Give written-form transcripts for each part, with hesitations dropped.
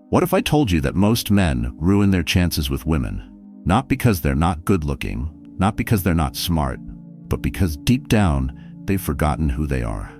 What if I told you that most men ruin their chances with women, not because they're not good-looking, not because they're not smart, but because deep down, they've forgotten who they are.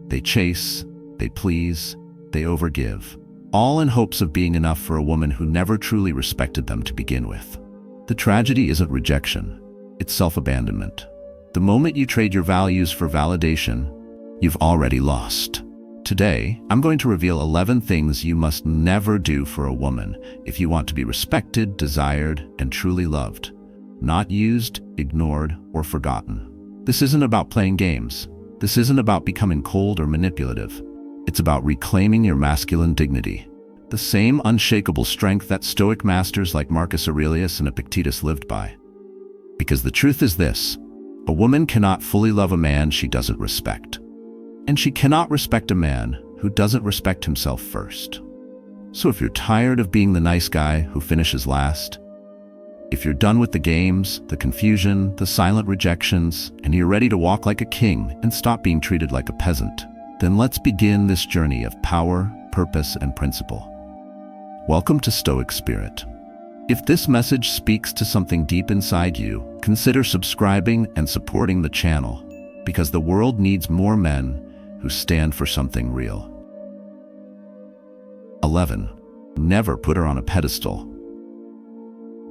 They chase, they please, they overgive, all in hopes of being enough for a woman who never truly respected them to begin with. The tragedy isn't rejection, it's self-abandonment. The moment you trade your values for validation, you've already lost. Today, I'm going to reveal 11 things you must never do for a woman if you want to be respected, desired, and truly loved. Not used, ignored, or forgotten. This isn't about playing games. This isn't about becoming cold or manipulative. It's about reclaiming your masculine dignity. The same unshakable strength that Stoic masters like Marcus Aurelius and Epictetus lived by. Because the truth is this: a woman cannot fully love a man she doesn't respect. And she cannot respect a man who doesn't respect himself first. So if you're tired of being the nice guy who finishes last, if you're done with the games, the confusion, the silent rejections, and you're ready to walk like a king and stop being treated like a peasant, then let's begin this journey of power, purpose, and principle. Welcome to Stoic Spirit. If this message speaks to something deep inside you, consider subscribing and supporting the channel, because the world needs more men who stand for something real. 11. Never put her on a pedestal.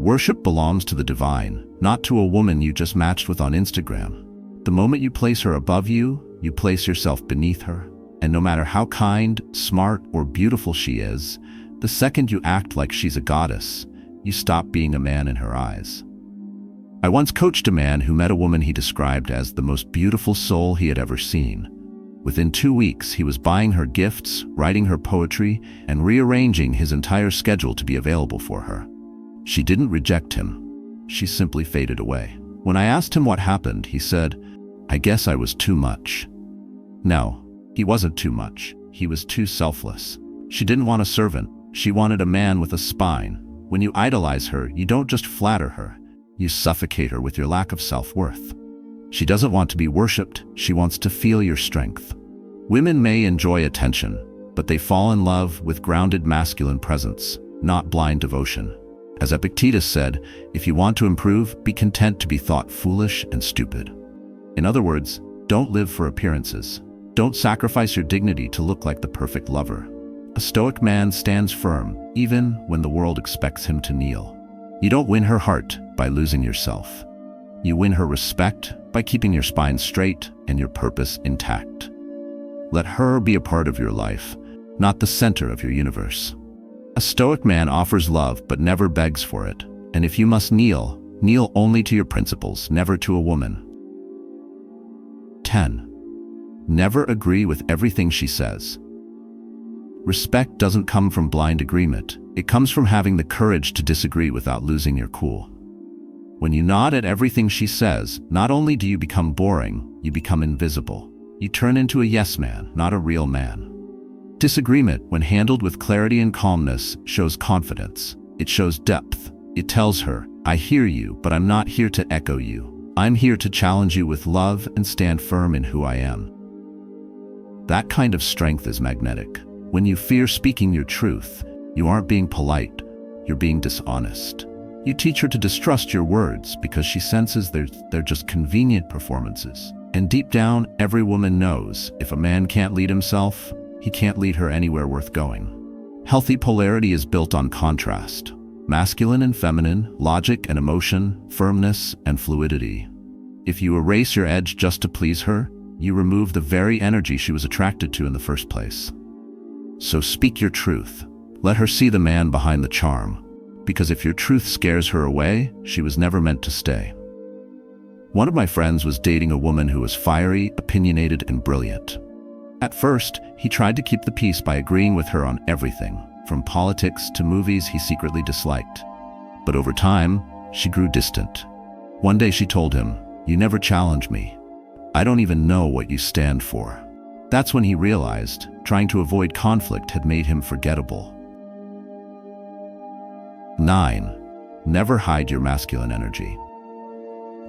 Worship belongs to the divine, not to a woman you just matched with on Instagram. The moment you place her above you, you place yourself beneath her. And no matter how kind, smart, or beautiful she is, the second you act like she's a goddess, you stop being a man in her eyes. I once coached a man who met a woman he described as the most beautiful soul he had ever seen. Within 2 weeks, he was buying her gifts, writing her poetry, and rearranging his entire schedule to be available for her. She didn't reject him. She simply faded away. When I asked him what happened, he said, "I guess I was too much." No, he wasn't too much. He was too selfless. She didn't want a servant. She wanted a man with a spine. When you idolize her, you don't just flatter her. You suffocate her with your lack of self-worth. She doesn't want to be worshipped. She wants to feel your strength. Women may enjoy attention, but they fall in love with grounded masculine presence, not blind devotion. As Epictetus said, if you want to improve, be content to be thought foolish and stupid. In other words, don't live for appearances. Don't sacrifice your dignity to look like the perfect lover. A Stoic man stands firm, even when the world expects him to kneel. You don't win her heart by losing yourself. You win her respect by keeping your spine straight and your purpose intact. Let her be a part of your life, not the center of your universe. A Stoic man offers love but never begs for it. And if you must kneel, kneel only to your principles, never to a woman. 10. Never agree with everything she says. Respect doesn't come from blind agreement. It comes from having the courage to disagree without losing your cool. When you nod at everything she says, not only do you become boring, you become invisible. You turn into a yes man, not a real man. Disagreement, when handled with clarity and calmness, shows confidence. It shows depth. It tells her, I hear you, but I'm not here to echo you. I'm here to challenge you with love and stand firm in who I am. That kind of strength is magnetic. When you fear speaking your truth, you aren't being polite, you're being dishonest. You teach her to distrust your words because she senses they're just convenient performances. And deep down, every woman knows if a man can't lead himself, he can't lead her anywhere worth going. Healthy polarity is built on contrast. Masculine and feminine, logic and emotion, firmness and fluidity. If you erase your edge just to please her, you remove the very energy she was attracted to in the first place. So speak your truth. Let her see the man behind the charm. Because if your truth scares her away, she was never meant to stay. One of my friends was dating a woman who was fiery, opinionated, and brilliant. At first, he tried to keep the peace by agreeing with her on everything, from politics to movies he secretly disliked. But over time, she grew distant. One day she told him, "You never challenge me. I don't even know what you stand for." That's when he realized trying to avoid conflict had made him forgettable. 9. Never hide your masculine energy.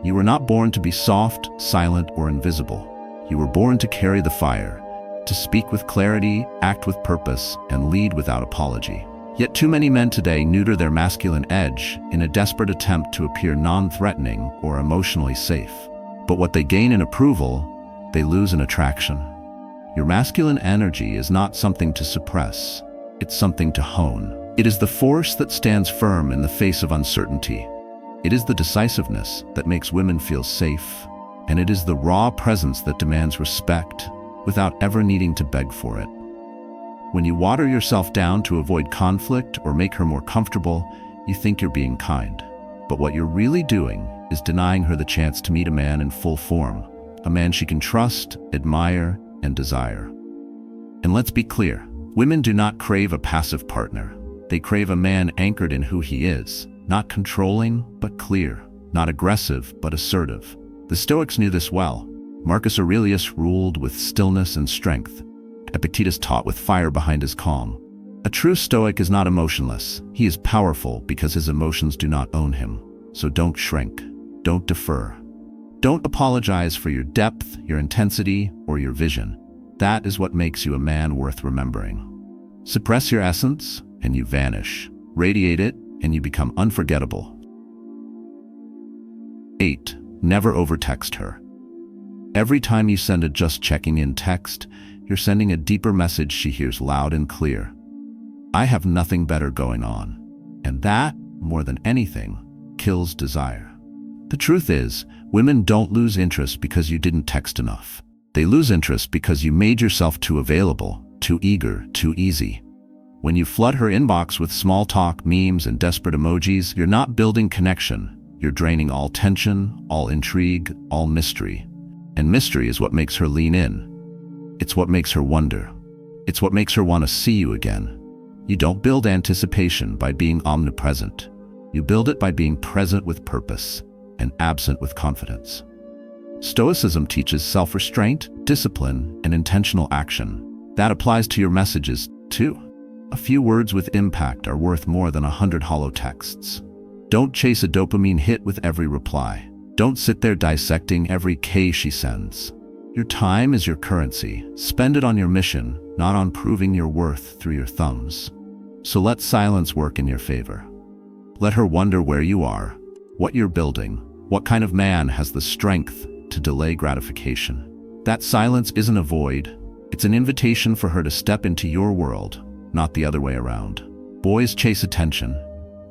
You were not born to be soft, silent, or invisible. You were born to carry the fire, to speak with clarity, act with purpose, and lead without apology. Yet too many men today neuter their masculine edge in a desperate attempt to appear non-threatening or emotionally safe. But what they gain in approval, they lose in attraction. Your masculine energy is not something to suppress, it's something to hone. It is the force that stands firm in the face of uncertainty. It is the decisiveness that makes women feel safe, and it is the raw presence that demands respect without ever needing to beg for it. When you water yourself down to avoid conflict or make her more comfortable, you think you're being kind. But what you're really doing is denying her the chance to meet a man in full form, a man she can trust, admire, and desire. And let's be clear, women do not crave a passive partner. They crave a man anchored in who he is, not controlling, but clear, not aggressive, but assertive. The Stoics knew this well. Marcus Aurelius ruled with stillness and strength. Epictetus taught with fire behind his calm. A true Stoic is not emotionless. He is powerful because his emotions do not own him. So don't shrink. Don't defer. Don't apologize for your depth, your intensity, or your vision. That is what makes you a man worth remembering. Suppress your essence, and you vanish. Radiate it, and you become unforgettable. 8. Never overtext her. Every time you send a just checking in text, you're sending a deeper message she hears loud and clear. I have nothing better going on. And that, more than anything, kills desire. The truth is, women don't lose interest because you didn't text enough. They lose interest because you made yourself too available, too eager, too easy. When you flood her inbox with small talk, memes, and desperate emojis, you're not building connection. You're draining all tension, all intrigue, all mystery. And mystery is what makes her lean in. It's what makes her wonder. It's what makes her want to see you again. You don't build anticipation by being omnipresent. You build it by being present with purpose and absent with confidence. Stoicism teaches self-restraint, discipline, and intentional action. That applies to your messages, too. A few words with impact are worth more than 100 hollow texts. Don't chase a dopamine hit with every reply. Don't sit there dissecting every K she sends. Your time is your currency. Spend it on your mission, not on proving your worth through your thumbs. So let silence work in your favor. Let her wonder where you are, what you're building, what kind of man has the strength to delay gratification. That silence isn't a void. It's an invitation for her to step into your world, not the other way around. Boys chase attention,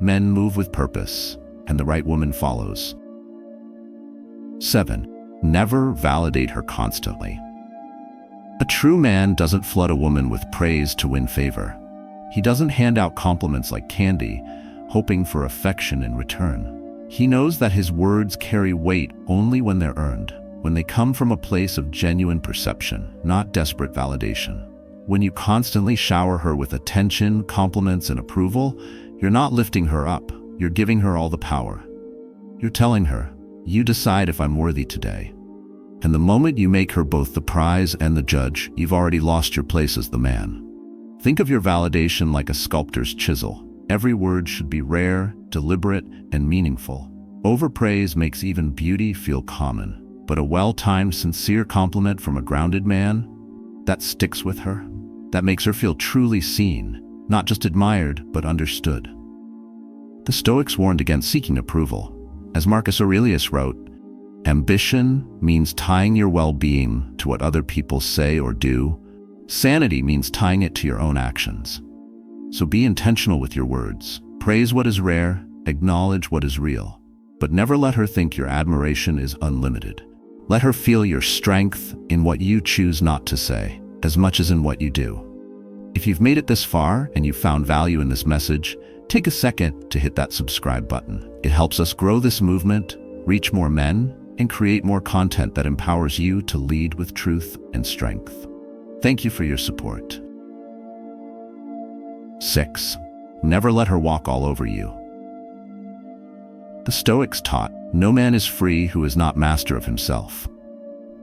men move with purpose, and the right woman follows. 7. Never validate her constantly. A true man doesn't flood a woman with praise to win favor. He doesn't hand out compliments like candy, hoping for affection in return. He knows that his words carry weight only when they're earned, when they come from a place of genuine perception, not desperate validation. When you constantly shower her with attention, compliments, and approval, you're not lifting her up, you're giving her all the power. You're telling her, you decide if I'm worthy today. And the moment you make her both the prize and the judge, you've already lost your place as the man. Think of your validation like a sculptor's chisel. Every word should be rare, deliberate, and meaningful. Overpraise makes even beauty feel common, but a well-timed, sincere compliment from a grounded man, that sticks with her. That makes her feel truly seen, not just admired, but understood. The Stoics warned against seeking approval. As Marcus Aurelius wrote, ambition means tying your well-being to what other people say or do. Sanity means tying it to your own actions. So be intentional with your words. Praise what is rare, acknowledge what is real. But never let her think your admiration is unlimited. Let her feel your strength in what you choose not to say, as much as in what you do. If you've made it this far and you've found value in this message, take a second to hit that subscribe button. It helps us grow this movement, reach more men, and create more content that empowers you to lead with truth and strength. Thank you for your support. 6. Never let her walk all over you. The Stoics taught, no man is free who is not master of himself.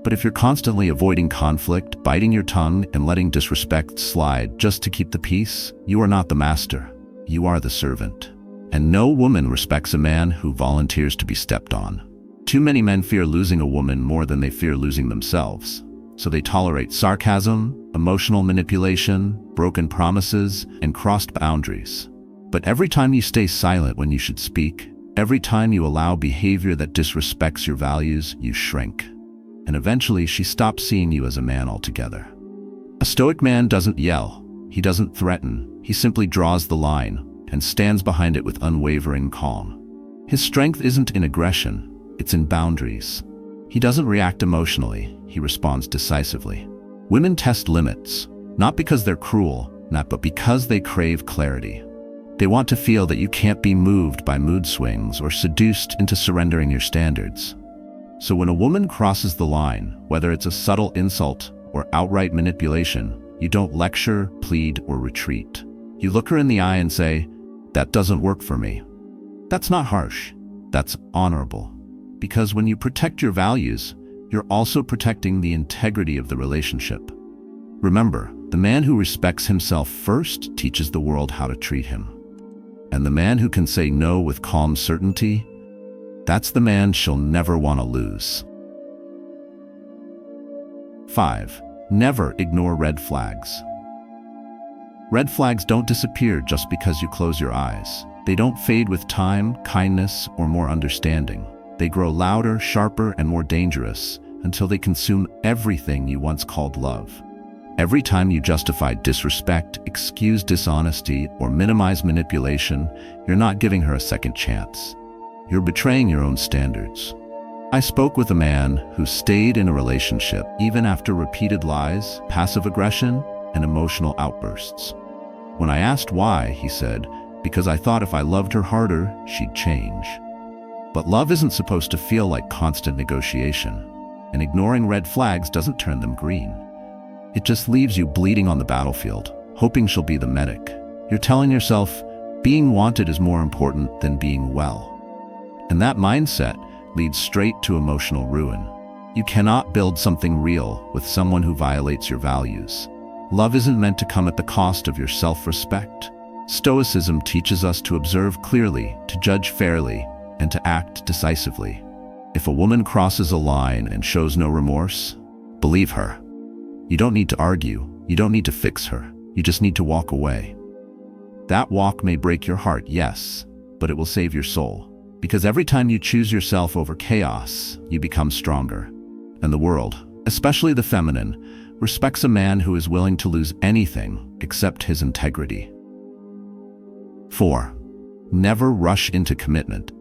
But if you're constantly avoiding conflict, biting your tongue, and letting disrespect slide just to keep the peace, you are not the master. You are the servant. And no woman respects a man who volunteers to be stepped on. Too many men fear losing a woman more than they fear losing themselves. So they tolerate sarcasm, emotional manipulation, broken promises, and crossed boundaries. But every time you stay silent when you should speak, every time you allow behavior that disrespects your values, you shrink. And eventually she stops seeing you as a man altogether. A Stoic man doesn't yell, he doesn't threaten, he simply draws the line and stands behind it with unwavering calm. His strength isn't in aggression, it's in boundaries. He doesn't react emotionally, he responds decisively. Women test limits, not because they're cruel, but because they crave clarity. They want to feel that you can't be moved by mood swings or seduced into surrendering your standards. So when a woman crosses the line, whether it's a subtle insult or outright manipulation, you don't lecture, plead, or retreat. You look her in the eye and say, "That doesn't work for me." That's not harsh, that's honorable. Because when you protect your values, you're also protecting the integrity of the relationship. Remember, the man who respects himself first teaches the world how to treat him. And the man who can say no with calm certainty, that's the man she'll never want to lose. 5. Never ignore red flags. Red flags don't disappear just because you close your eyes. They don't fade with time, kindness, or more understanding. They grow louder, sharper, and more dangerous until they consume everything you once called love. Every time you justify disrespect, excuse dishonesty, or minimize manipulation, you're not giving her a second chance. You're betraying your own standards. I spoke with a man who stayed in a relationship even after repeated lies, passive aggression, and emotional outbursts. When I asked why, he said, "Because I thought if I loved her harder, she'd change." But love isn't supposed to feel like constant negotiation, and ignoring red flags doesn't turn them green. It just leaves you bleeding on the battlefield, hoping she'll be the medic. You're telling yourself, being wanted is more important than being well. And that mindset leads straight to emotional ruin. You cannot build something real with someone who violates your values. Love isn't meant to come at the cost of your self-respect. Stoicism teaches us to observe clearly, to judge fairly, and to act decisively. If a woman crosses a line and shows no remorse, believe her. You don't need to argue, you don't need to fix her, you just need to walk away. That walk may break your heart, yes, but it will save your soul. Because every time you choose yourself over chaos, you become stronger. And the world, especially the feminine, respects a man who is willing to lose anything except his integrity. 4. Never rush into commitment.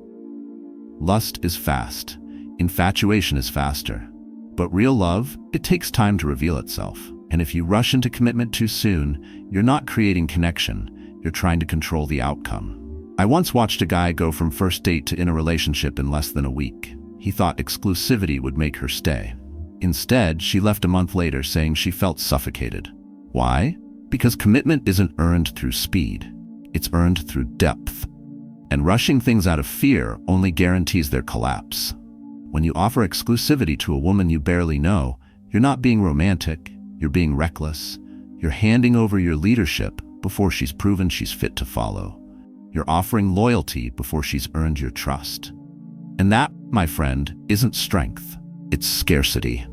Lust is fast, infatuation is faster. But real love, it takes time to reveal itself. And if you rush into commitment too soon, you're not creating connection, you're trying to control the outcome. I once watched a guy go from first date to in a relationship in less than a week. He thought exclusivity would make her stay. Instead, she left a month later saying she felt suffocated. Why? Because commitment isn't earned through speed, it's earned through depth. And rushing things out of fear only guarantees their collapse. When you offer exclusivity to a woman you barely know, you're not being romantic, you're being reckless. You're handing over your leadership before she's proven she's fit to follow. You're offering loyalty before she's earned your trust. And that, my friend, isn't strength, it's scarcity.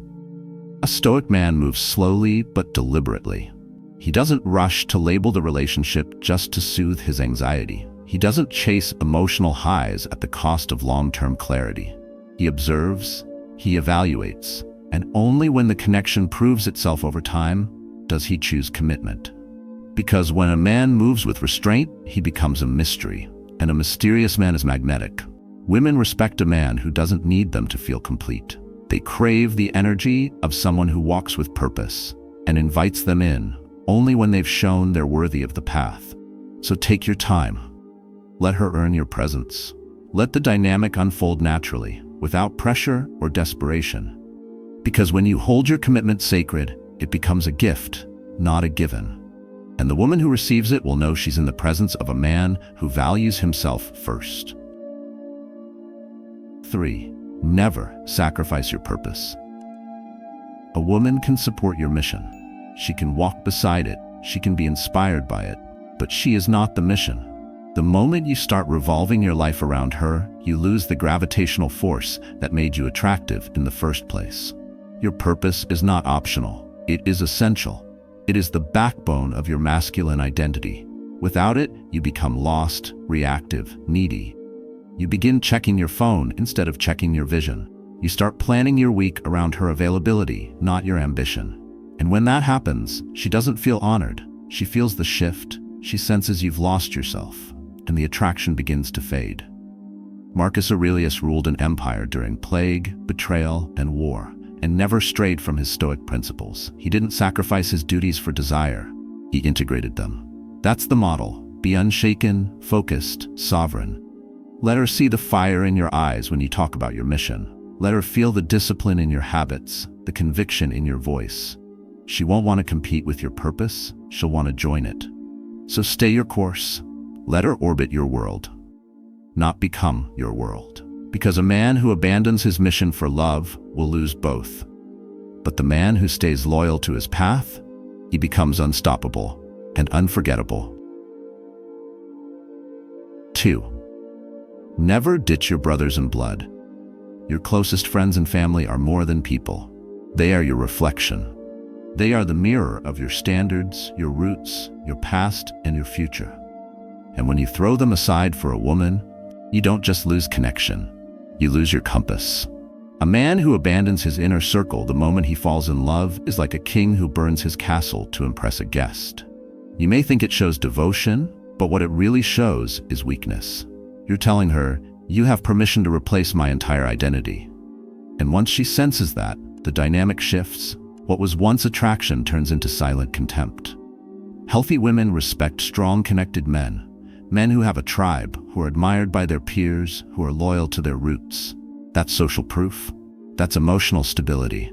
A Stoic man moves slowly but deliberately. He doesn't rush to label the relationship just to soothe his anxiety. He doesn't chase emotional highs at the cost of long-term clarity. He observes, he evaluates, and only when the connection proves itself over time does he choose commitment. Because when a man moves with restraint, he becomes a mystery, and a mysterious man is magnetic. Women respect a man who doesn't need them to feel complete. They crave the energy of someone who walks with purpose and invites them in only when they've shown they're worthy of the path. So take your time. Let her earn your presence. Let the dynamic unfold naturally, without pressure or desperation. Because when you hold your commitment sacred, it becomes a gift, not a given. And the woman who receives it will know she's in the presence of a man who values himself first. 3. Never sacrifice your purpose. A woman can support your mission. She can walk beside it, she can be inspired by it, but she is not the mission. The moment you start revolving your life around her, you lose the gravitational force that made you attractive in the first place. Your purpose is not optional. It is essential. It is the backbone of your masculine identity. Without it, you become lost, reactive, needy. You begin checking your phone instead of checking your vision. You start planning your week around her availability, not your ambition. And when that happens, she doesn't feel honored. She feels the shift. She senses you've lost yourself, and the attraction begins to fade. Marcus Aurelius ruled an empire during plague, betrayal, and war, and never strayed from his Stoic principles. He didn't sacrifice his duties for desire. He integrated them. That's the model. Be unshaken, focused, sovereign. Let her see the fire in your eyes when you talk about your mission. Let her feel the discipline in your habits, the conviction in your voice. She won't want to compete with your purpose. She'll want to join it. So stay your course. Let her orbit your world, not become your world. Because a man who abandons his mission for love will lose both. But the man who stays loyal to his path, he becomes unstoppable and unforgettable. 2. Never ditch your brothers in blood. Your closest friends and family are more than people. They are your reflection. They are the mirror of your standards, your roots, your past, and your future. And when you throw them aside for a woman, you don't just lose connection, you lose your compass. A man who abandons his inner circle the moment he falls in love is like a king who burns his castle to impress a guest. You may think it shows devotion, but what it really shows is weakness. You're telling her, you have permission to replace my entire identity. And once she senses that, the dynamic shifts. What was once attraction turns into silent contempt. Healthy women respect strong, connected men. Men who have a tribe, who are admired by their peers, who are loyal to their roots. That's social proof. That's emotional stability.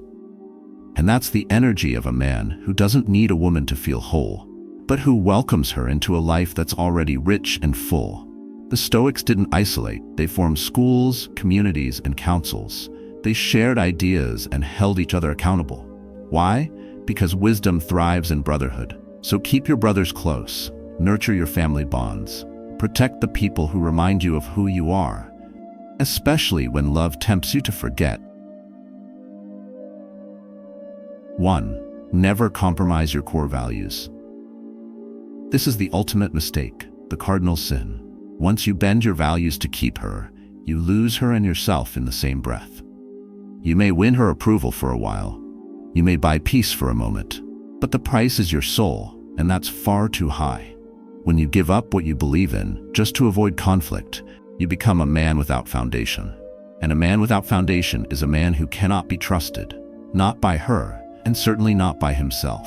And that's the energy of a man who doesn't need a woman to feel whole, but who welcomes her into a life that's already rich and full. The Stoics didn't isolate. They formed schools, communities, and councils. They shared ideas and held each other accountable. Why? Because wisdom thrives in brotherhood. So keep your brothers close. Nurture your family bonds. Protect the people who remind you of who you are, especially when love tempts you to forget. 1. Never compromise your core values. This is the ultimate mistake, the cardinal sin. Once you bend your values to keep her, you lose her and yourself in the same breath. You may win her approval for a while. You may buy peace for a moment, but the price is your soul, and that's far too high. When you give up what you believe in just to avoid conflict, you become a man without foundation. And a man without foundation is a man who cannot be trusted, not by her, and certainly not by himself.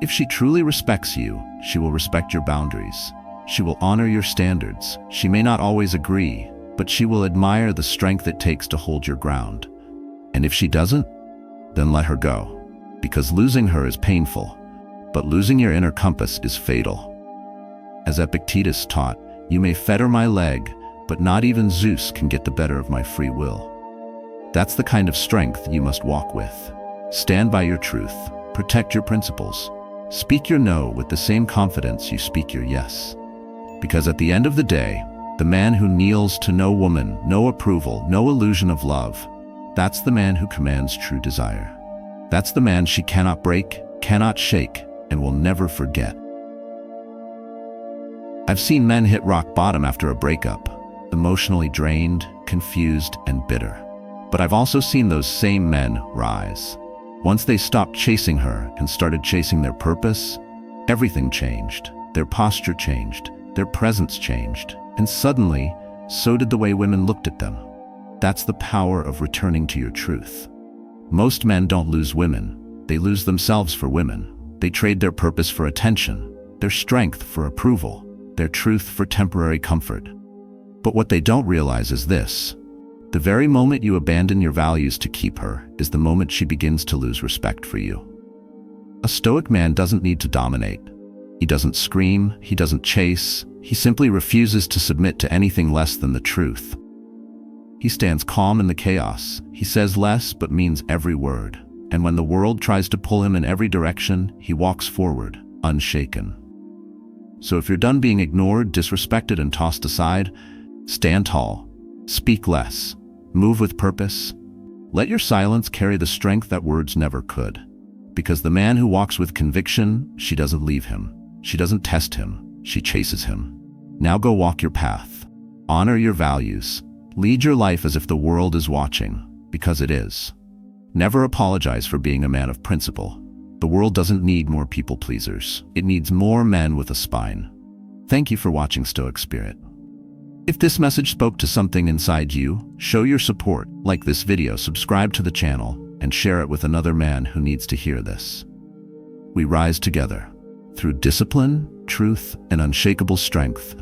If she truly respects you, she will respect your boundaries. She will honor your standards. She may not always agree, but she will admire the strength it takes to hold your ground. And if she doesn't, then let her go, because losing her is painful, but losing your inner compass is fatal. As Epictetus taught, you may fetter my leg, but not even Zeus can get the better of my free will. That's the kind of strength you must walk with. Stand by your truth, protect your principles, speak your no with the same confidence you speak your yes. Because at the end of the day, the man who kneels to no woman, no approval, no illusion of love, that's the man who commands true desire. That's the man she cannot break, cannot shake, and will never forget. I've seen men hit rock bottom after a breakup, emotionally drained, confused, and bitter. But I've also seen those same men rise. Once they stopped chasing her and started chasing their purpose, everything changed. Their posture changed, their presence changed, and suddenly, so did the way women looked at them. That's the power of returning to your truth. Most men don't lose women. They lose themselves for women. They trade their purpose for attention, their strength for approval, their truth for temporary comfort. But what they don't realize is this. The very moment you abandon your values to keep her is the moment she begins to lose respect for you. A Stoic man doesn't need to dominate. He doesn't scream, he doesn't chase, he simply refuses to submit to anything less than the truth. He stands calm in the chaos. He says less but means every word. And when the world tries to pull him in every direction, he walks forward, unshaken. So if you're done being ignored, disrespected, and tossed aside, stand tall, speak less, move with purpose, Let your silence carry the strength that words never could. Because the man who walks with conviction, she doesn't leave him. She doesn't test him. She chases him. Now go walk your path. Honor your values. Lead your life as if the world is watching, because it is. Never apologize for being a man of principle. The world doesn't need more people pleasers. It needs more men with a spine. Thank you for watching Stoic Spirit. If this message spoke to something inside you, show your support, like this video, subscribe to the channel, and share it with another man who needs to hear this. We rise together. Through discipline, truth, and unshakable strength,